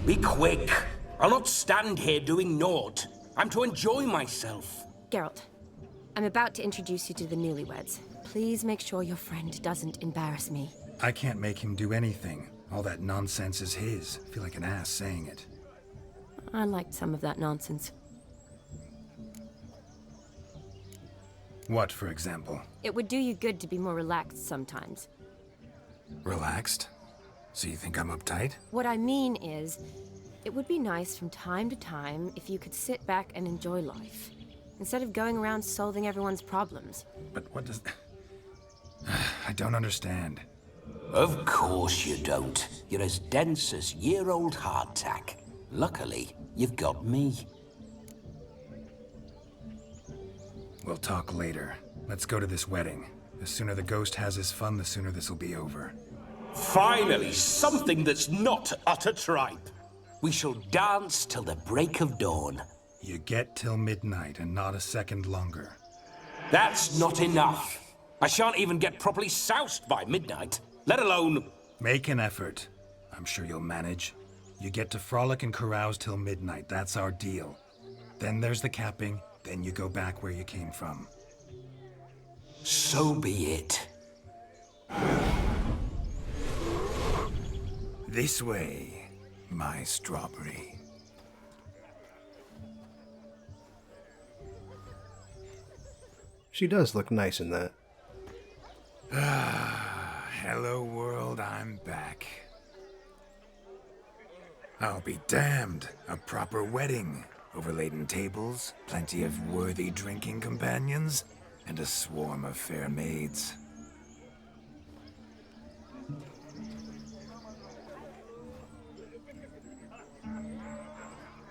Be quick. I'll not stand here doing naught. I'm to enjoy myself. Geralt, I'm about to introduce you to the newlyweds. Please make sure your friend doesn't embarrass me. I can't make him do anything. All that nonsense is his. I feel like an ass saying it. I liked some of that nonsense. What, for example? It would do you good to be more relaxed sometimes. Relaxed? So you think I'm uptight? What I mean is, it would be nice from time to time if you could sit back and enjoy life, instead of going around solving everyone's problems. But what does... I don't understand. Of course you don't. You're as dense as year-old hardtack. Luckily, you've got me. We'll talk later. Let's go to this wedding. The sooner the ghost has his fun, the sooner this'll be over. Finally, something that's not utter tripe. We shall dance till the break of dawn. You get till midnight and not a second longer. That's not enough. I shan't even get properly soused by midnight, let alone... Make an effort. I'm sure you'll manage. You get to frolic and carouse till midnight, that's our deal. Then there's the capping, then you go back where you came from. So be it. This way, my strawberry. She does look nice in that. Hello world, I'm back. I'll be damned. A proper wedding. Overladen tables, plenty of worthy drinking companions, and a swarm of fair maids.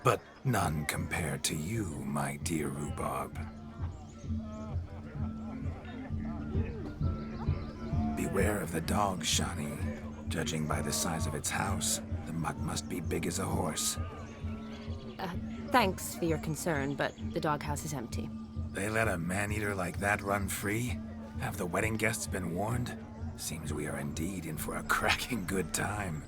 But none compared to you, my dear rhubarb. Beware of the dog, Shani. Judging by the size of its house, the mutt must be big as a horse. Thanks for your concern, but the doghouse is empty. They let a man-eater like that run free? Have the wedding guests been warned? Seems we are indeed in for a cracking good time.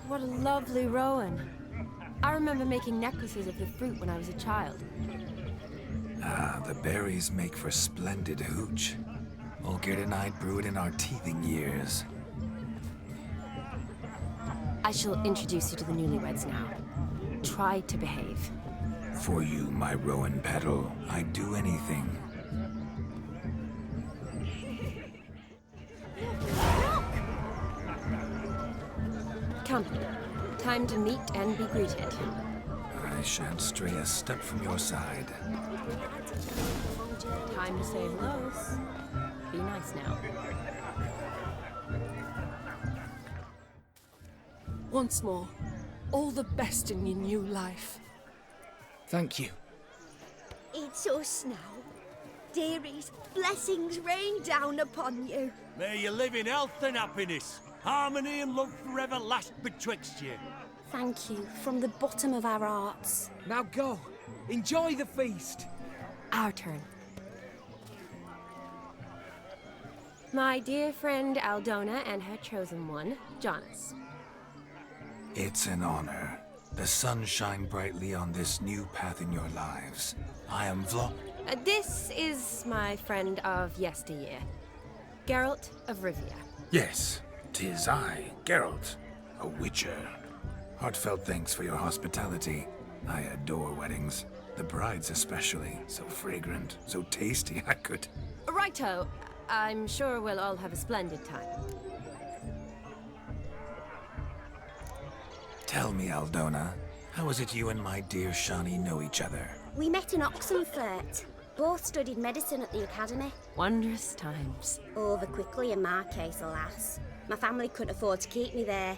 What a lovely rowan. I remember making necklaces of the fruit when I was a child. Ah, the berries make for splendid hooch. Olgerd and I brewed in our teething years. I shall introduce you to the newlyweds now. Try to behave. For you, my rowan petal, I'd do anything. Come. Time to meet and be greeted. I shan't stray a step from your side. Time to say hello. Be nice now. Once more, all the best in your new life. Thank you. It's us now. Dearies, blessings rain down upon you. May you live in health and happiness. Harmony and love forever last betwixt you. Thank you from the bottom of our hearts. Now go. Enjoy the feast. Our turn. My dear friend Aldona and her chosen one, Jonas. It's an honor. The sun shine brightly on this new path in your lives. I am This is my friend of yesteryear, Geralt of Rivia. Yes, 'tis I, Geralt, a witcher. Heartfelt thanks for your hospitality. I adore weddings. The brides especially. So fragrant, so tasty, I could... Righto. I'm sure we'll all have a splendid time. Tell me, Aldona, how is it you and my dear Shani know each other? We met in Oxenfurt. Both studied medicine at the academy. Wondrous times. Over quickly in my case, alas. My family couldn't afford to keep me there.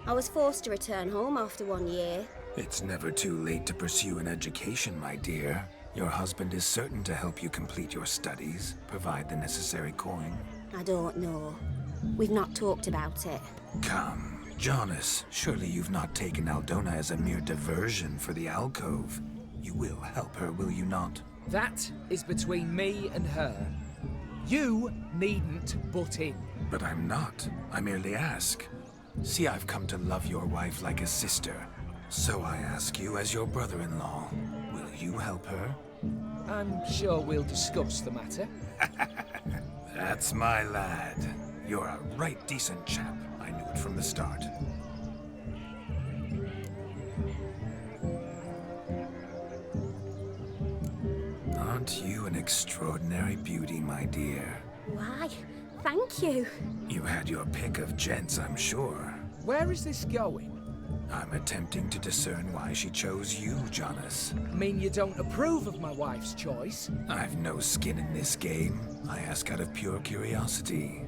I was forced to return home after 1 year. It's never too late to pursue an education, my dear. Your husband is certain to help you complete your studies, provide the necessary coin. I don't know. We've not talked about it. Come, Jonas, surely you've not taken Aldona as a mere diversion for the alcove. You will help her, will you not? That is between me and her. You needn't butt in. But I'm not. I merely ask. See, I've come to love your wife like a sister. So I ask you as your brother-in-law, will you help her? I'm sure we'll discuss the matter. That's my lad. You're a right decent chap. I knew it from the start. Aren't you an extraordinary beauty, my dear? Why, thank you. You had your pick of gents, I'm sure. Where is this going? I'm attempting to discern why she chose you, Jonas. Mean you don't approve of my wife's choice? I've no skin in this game. I ask out of pure curiosity.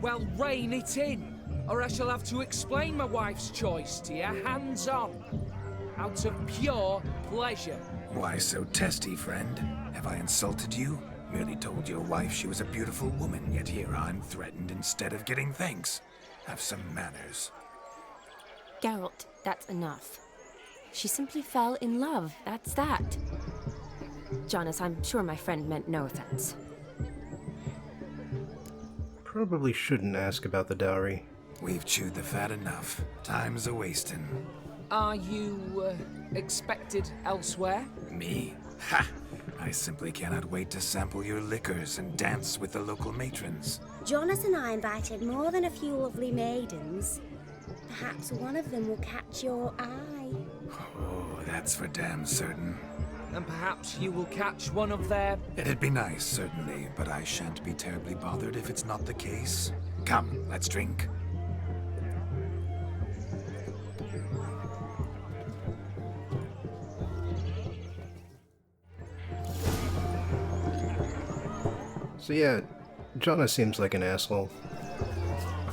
Well, rein it in, or I shall have to explain my wife's choice to you hands-on. Out of pure pleasure. Why so testy, friend? Have I insulted you? Merely told your wife she was a beautiful woman, yet here I'm threatened instead of getting thanks. Have some manners. Geralt, that's enough. She simply fell in love, that's that. Jonas, I'm sure my friend meant no offense. Probably shouldn't ask about the dowry. We've chewed the fat enough. Time's a-wasting. Are you, expected elsewhere? Me? Ha! I simply cannot wait to sample your liquors and dance with the local matrons. Jonas and I invited more than a few lovely maidens. Perhaps one of them will catch your eye. Oh, that's for damn certain. And perhaps you will catch one of their... It'd be nice, certainly, but I shan't be terribly bothered if it's not the case. Come, let's drink. So yeah, Jonas seems like an asshole.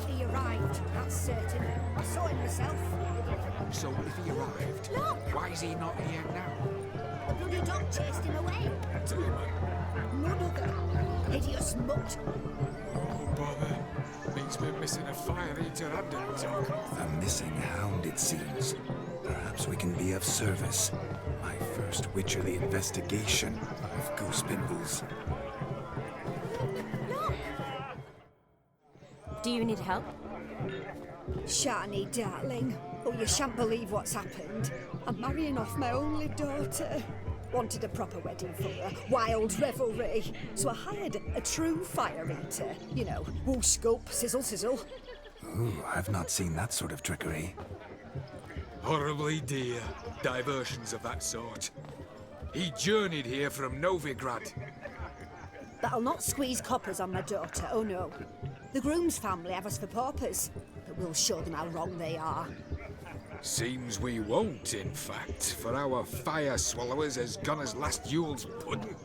He arrived, that's certain. I saw him myself. So if he arrived, Look! why is he not here now? The bloody dog chased him away. None other. Hideous mutt. Oh, bother. Means we're missing a fire eater and a dog. A missing hound, it seems. Perhaps we can be of service. My first Witcherly investigation of goose pimples. Do you need help? Shani, darling. Oh, you shan't believe what's happened. I'm marrying off my only daughter. Wanted a proper wedding for her, wild revelry. So I hired a true fire eater. You know, whoosh, scope, sizzle, sizzle. Ooh, I've not seen that sort of trickery. Horribly dear diversions of that sort. He journeyed here from Novigrad. But I'll not squeeze coppers on my daughter, oh no. The groom's family have us for paupers, but we'll show them how wrong they are. Seems we won't, in fact, for our fire swallowers has gone as last Yule's pudding.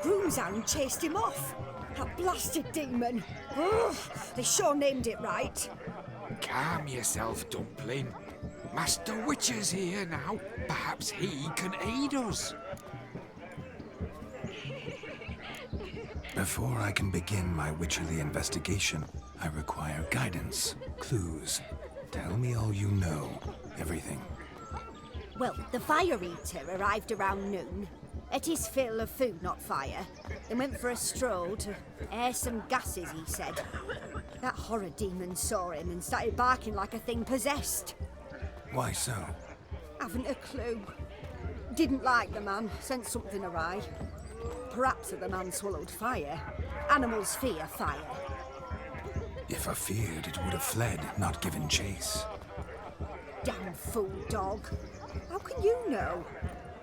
Groom's hound chased him off. That blasted demon. Ugh, they sure named it right. Calm yourself, Dumpling. Master Witcher's here now. Perhaps he can aid us. Before I can begin my Witcherly investigation, I require guidance, clues. Tell me all you know. Everything. Well, the fire eater arrived around noon. Ate his fill of food, not fire. Then went for a stroll to air some gases, he said. That horror demon saw him and started barking like a thing possessed. Why so? Haven't a clue. Didn't like the man, sent something awry. Perhaps the man swallowed fire. Animals fear fire. If I feared, it would have fled, not given chase. Damn fool dog. How can you know?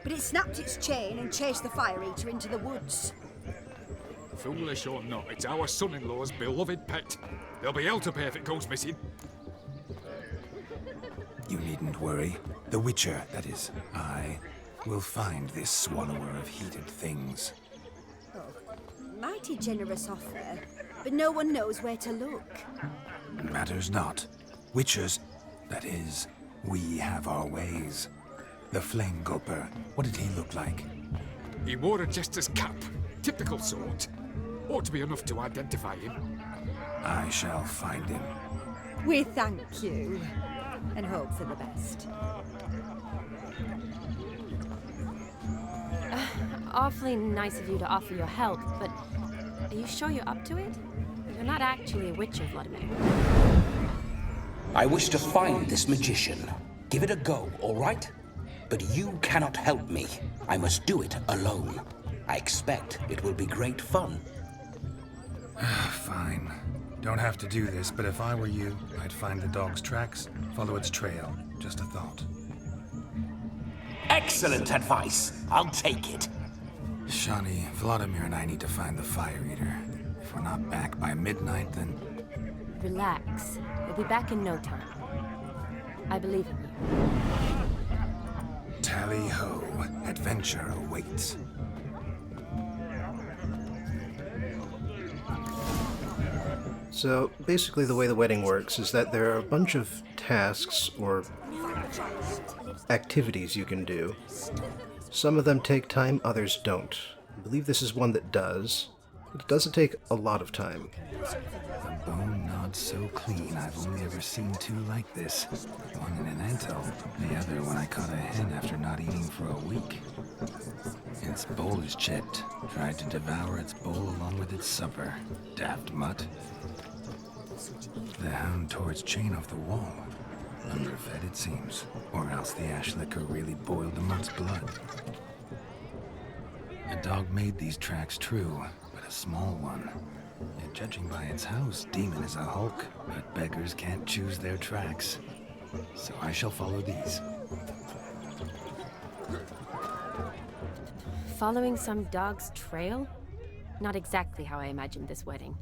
But it snapped its chain and chased the fire eater into the woods. Foolish or not, it's our son-in-law's beloved pet. There'll be hell to pay if it goes missing. You needn't worry. The Witcher, that is, I, will find this swallower of heated things. Oh, mighty generous offer, but no one knows where to look. Matters not. Witchers, that is, we have our ways. The Flame Gulper, what did he look like? He wore a jester's cap. Typical sort. Ought to be enough to identify him. I shall find him. We thank you, and hope for the best. Awfully nice of you to offer your help, but are you sure you're up to it? You're not actually a witcher, Vladimir. I wish to find this magician. Give it a go, all right? But you cannot help me. I must do it alone. I expect it will be great fun. Fine. Don't have to do this, but if I were you, I'd find the dog's tracks, follow its trail. Just a thought. Excellent advice. I'll take it. Shani, Vladimir and I need to find the fire eater. If we're not back by midnight, then... Relax. We'll be back in no time. I believe in you. Tally-ho. Adventure awaits. So, basically the way the wedding works is that there are a bunch of tasks or activities you can do. Some of them take time, others don't. I believe this is one that does. It doesn't take a lot of time. The bone knot's so clean, I've only ever seen two like this. One in an antelope, the other when I caught a hen after not eating for a week. Its bowl is chipped. Tried to devour its bowl along with its supper. Daft mutt. The hound tore its chain off the wall. Underfed, it seems. Or else the ash liquor really boiled the mutt's blood. A dog made these tracks true, but a small one. And judging by its house, Demon is a hulk, but beggars can't choose their tracks. So I shall follow these. Following some dog's trail? Not exactly how I imagined this wedding.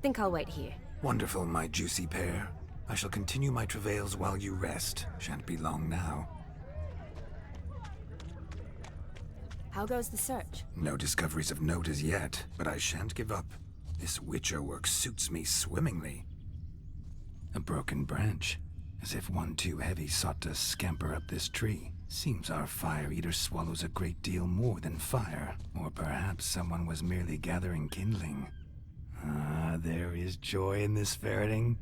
Think I'll wait here. Wonderful, my juicy pair. I shall continue my travails while you rest. Shan't be long now. How goes the search? No discoveries of note as yet, but I shan't give up. This Witcher work suits me swimmingly. A broken branch, as if one too heavy sought to scamper up this tree. Seems our fire eater swallows a great deal more than fire. Or perhaps someone was merely gathering kindling. Ah, there is joy in this ferreting.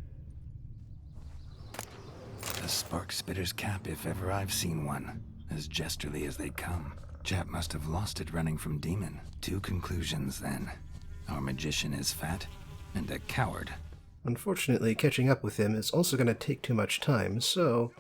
A spark spitter's cap if ever I've seen one. As jesterly as they come. Chap must have lost it running from Demon. 2 conclusions then. Our magician is fat, and a coward. Unfortunately, catching up with him is also going to take too much time, so